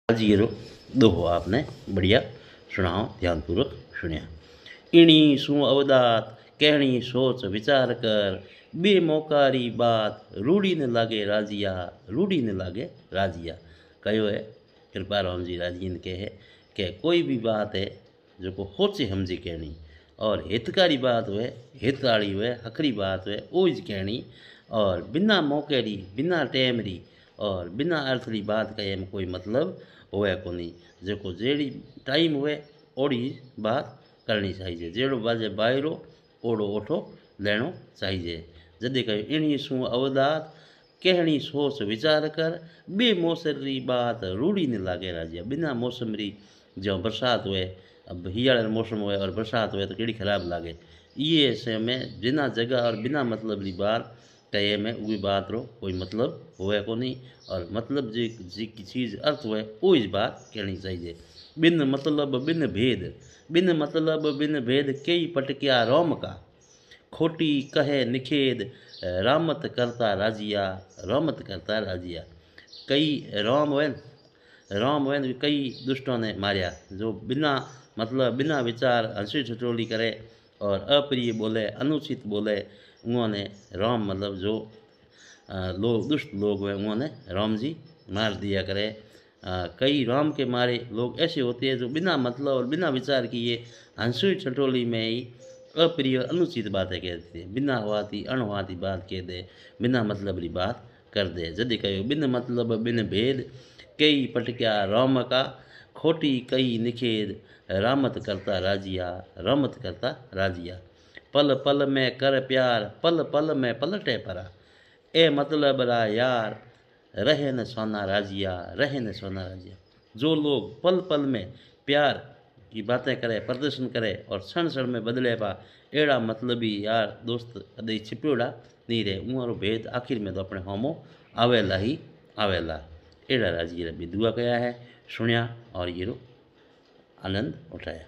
आज ये रो दोहो आपने बढ़िया सुनाओ, ध्यानपूर्वक सुनिया। इणी सु अवदात कहणी सोच विचार कर, बे मोकारी बात रूढ़ी न लागे राजिया, रूढ़ी न लागे राजिया। कहो है कृपा राम जी राजी ने कहे कि कोई भी बात है जो को सोचे समझी कहनी, और हितकारी बात हुए, हितकारी हुए, हकरी बात हुए ओज कहनी, और बिना मौके री, बिना टाइम री और बिना अर्थ री बात कहे में कोई मतलब होवे कोनी। जो जेड़ी टाइम हुए ओड़ी बात करनी चाहिए, जेड़ो बाजे बायरो ओड़ो ओठो लेनो चाहिए। जदे कहो इणी सु अवदात कहणी सोच विचार कर, बे मौसम री बात रूढ़ी न लागे राजिया। बिना मौसम री जो बरसात हुए, अब हियाड़े मौसम हुए और बरसात हुए तो केड़ी खराब लागे। ये से में बिना जगह और बिना मतलब री बात कहे में उही बात रो कोई मतलब होवे कोनी, और मतलब जी चीज़ अर्थ हुए उही बात कहनी चाहिए। बिन मतलब बिन भेद, बिन मतलब बिन भेद कई पटकिया रोम का, खोटी कहे निखेद रामत करता राजिया, रामत करता राजिया। कई राम हुए, राम हुए तो कई दुष्टों ने मारिया, जो बिना मतलब बिना विचार हंसी ठिठोली करे और अप्रिय बोले, अनुचित बोले, उन्होंने राम मतलब जो लोग दुष्ट लोग हुए उन्होंने राम जी मार दिया करे। कई राम के मारे लोग ऐसे होते हैं जो बिना मतलब और बिना विचार किए हंसी ठिठोली में ही अप्रिय अनुचित बातें कहते हैं, बिना हुआती अणहुआती बात कह दे, बिना मतलब री बात कर दे। जदि कहो बिन मतलब बिन भेद कई पटक्या राम का, खोटी कई निखेद रामत करता राजिया, रामत करता राजिया। पल पल में कर प्यार, पल पल में पलटे परा, ए मतलब रा यार रहे न सोना राजिया, रहे न सोना राजिया। जो लोग पल पल में प्यार की बातें करे, प्रदर्शन करे और क्षण क्षण में बदले पा, एड़ा मतलबी यार दोस्त कदे छिप्योड़ा नहीं रहे। उमारो भेद आखिर में तो अपने होमो आवेला ही आवेला। एड़ा राजी भी दुआ कया है, सुनिया और ये आनंद उठाया।